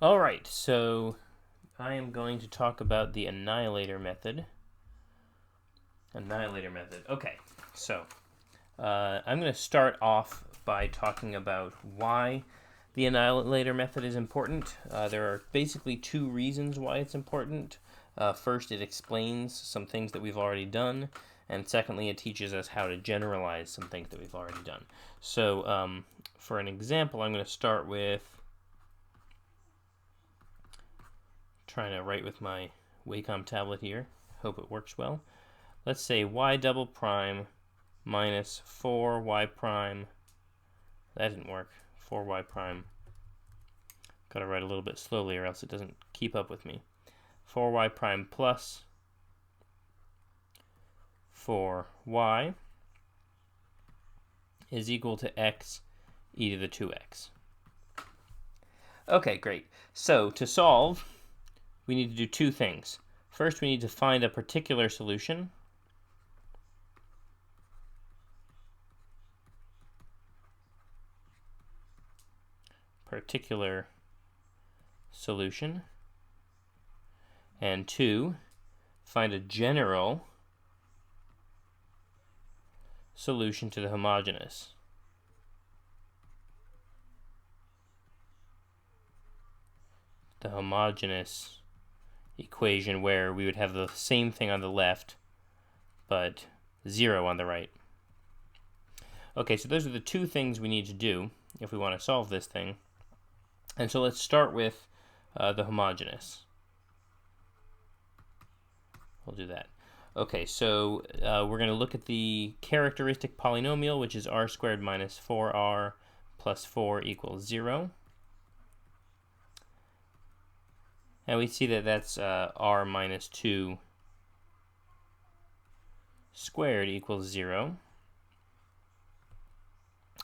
Alright, so I am going to talk about the Annihilator method. Okay, so I'm going to start off by talking about why the Annihilator method is important. There are basically two reasons why it's important. First, it explains some things that we've already done, and secondly, it teaches us how to generalize some things that we've already done. So for an example, I'm going to start with trying to write with my Wacom tablet here. Hope it works well. Let's say y double prime minus 4y prime. That didn't work. 4y prime. Gotta write a little bit slowly or else it doesn't keep up with me. 4y prime plus 4y is equal to x e to the 2x. Okay, great. So to solve, we need to do two things. First, we need to find a particular solution. And two, find a general solution to the homogeneous. The homogeneous equation where we would have the same thing on the left, but 0 on the right. Okay, so those are the two things we need to do if we want to solve this thing. And so let's start with the homogeneous. We'll do that. Okay, so we're going to look at the characteristic polynomial, which is r squared minus 4r plus 4 equals 0. And we see that that's r minus 2 squared equals 0.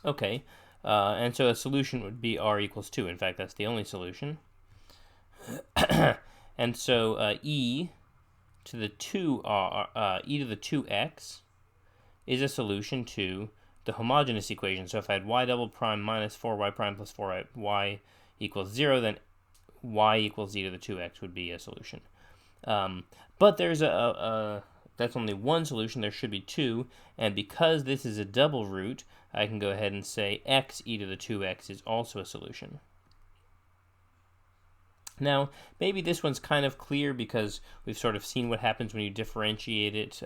Okay, and so a solution would be r equals 2. In fact, that's the only solution. And so e to the 2x is a solution to the homogeneous equation. So if I had y double prime minus 4y prime plus 4y equals 0, then y equals e to the 2x would be a solution. But there's that's only one solution. There should be two, and because this is a double root, I can go ahead and say x e to the 2x is also a solution. Now, maybe this one's kind of clear because we've sort of seen what happens when you differentiate it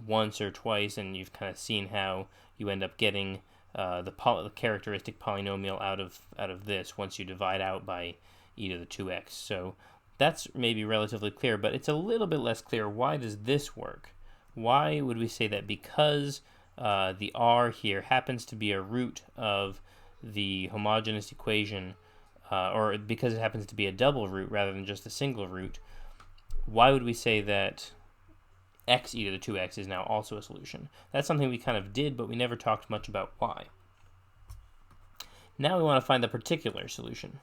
once or twice, and you've kind of seen how you end up getting the characteristic polynomial out of this once you divide out by e to the 2x. So that's maybe relatively clear, but it's a little bit less clear. Why does this work? Why would we say that? Because the r here happens to be a root of the homogeneous equation, or because it happens to be a double root rather than just a single root, why would we say that x e to the 2x is now also a solution? That's something we kind of did, but we never talked much about why. Now we want to find the particular solution.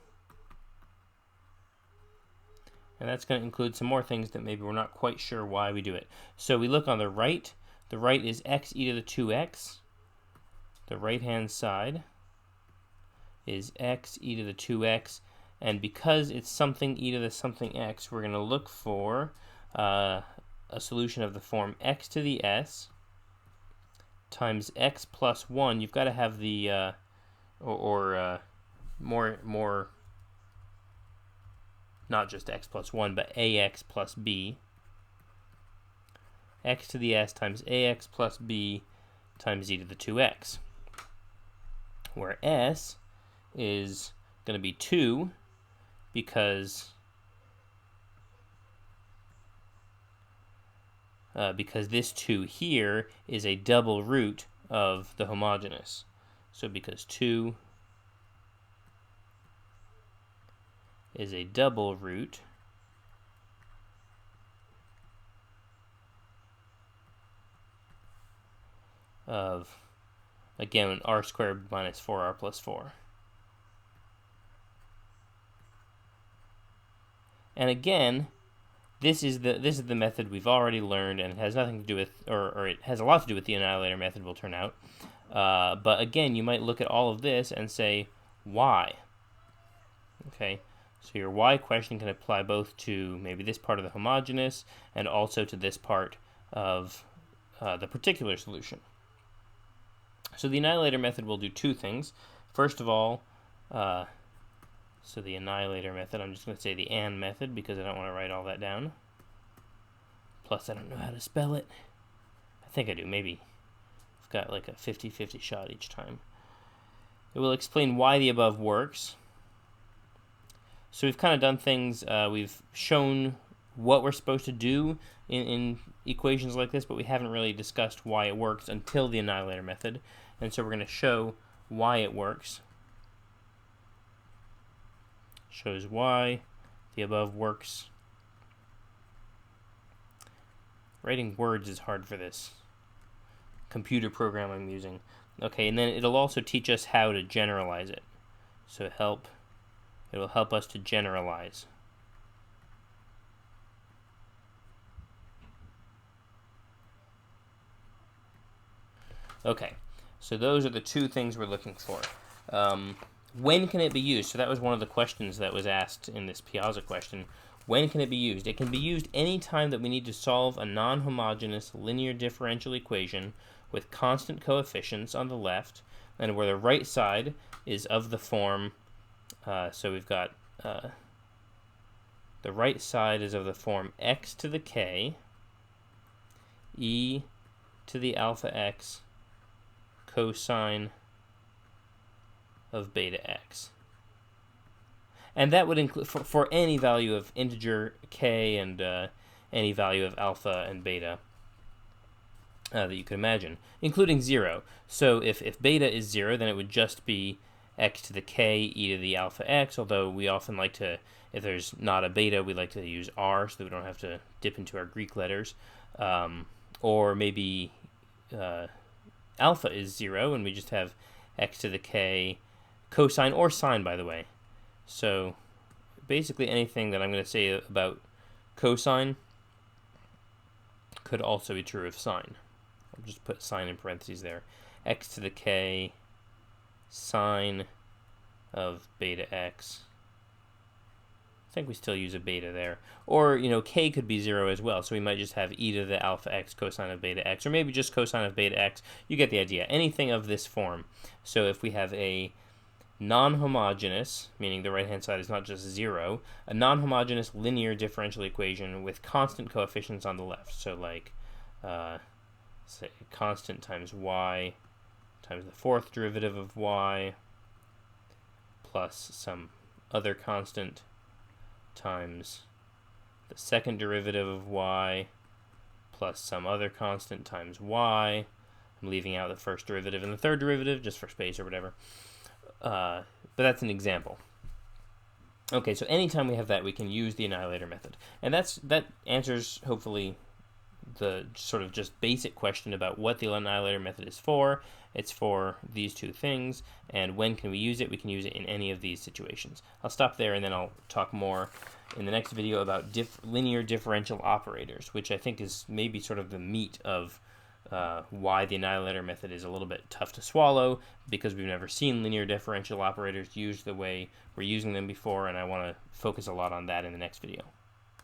And that's going to include some more things that maybe we're not quite sure why we do it. So we look on the right. The right is x e to the 2x. The right-hand side is x e to the 2x. And because it's something e to the something x, we're going to look for a solution of the form x to the s times x plus 1. You've got to have the, more not just x plus 1, but ax plus b. X to the s times ax plus b times e to the 2x. Where s is going to be 2 because this 2 here is a double root of the homogeneous. So because 2 is a double root of, again, r squared minus 4r plus 4. And again, this is the method we've already learned, and it has nothing to do with, or it has a lot to do with the Annihilator method, will turn out. But again, you might look at all of this and say, why? Okay, So your y question can apply both to maybe this part of the homogeneous and also to this part of the particular solution. So the annihilator method will do two things. First of all, so the annihilator method, I'm just going to say the and method because I don't want to write all that down. Plus, I don't know how to spell it. I think I do, maybe. I've got like a 50-50 shot each time. It will explain why the above works. So we've kind of done things, we've shown what we're supposed to do in equations like this, but we haven't really discussed why it works until the annihilator method. And so we're going to show why it works. Shows why the above works. Writing words is hard for this computer program I'm using. Okay, and then it'll also teach us how to generalize it. So it will help us to generalize. Okay, so those are the two things we're looking for. When can it be used? So that was one of the questions that was asked in this Piazza question. When can it be used? It can be used any time that we need to solve a non-homogeneous linear differential equation with constant coefficients on the left, and where the right side is of the form, so we've got the right side is of the form x to the k, e to the alpha x, cosine of beta x. And that would include, for any value of integer k and any value of alpha and beta that you could imagine, including 0. So if beta is 0, then it would just be x to the k, e to the alpha x, although we often like to, if there's not a beta, we like to use r so that we don't have to dip into our Greek letters. Or maybe alpha is 0, and we just have x to the k, cosine or sine, by the way. So basically anything that I'm going to say about cosine could also be true of sine. I'll just put sine in parentheses there. X to the k sine of beta x. I think we still use a beta there. Or, k could be 0 as well, so we might just have e to the alpha x cosine of beta x, or maybe just cosine of beta x. You get the idea. Anything of this form. So if we have a non-homogeneous, meaning the right-hand side is not just 0, a non-homogeneous linear differential equation with constant coefficients on the left. So like, say, constant times y times the fourth derivative of y plus some other constant times the second derivative of y plus some other constant times y. I'm leaving out the first derivative and the third derivative just for space or whatever. But that's an example. Okay, so anytime we have that, we can use the annihilator method. And that answers, hopefully, the sort of just basic question about what the annihilator method is for. It's for these two things, and when can we use it? We can use it in any of these situations. I'll stop there, and then I'll talk more in the next video about linear differential operators, which I think is maybe sort of the meat of why the annihilator method is a little bit tough to swallow, because we've never seen linear differential operators used the way we're using them before, and I want to focus a lot on that in the next video.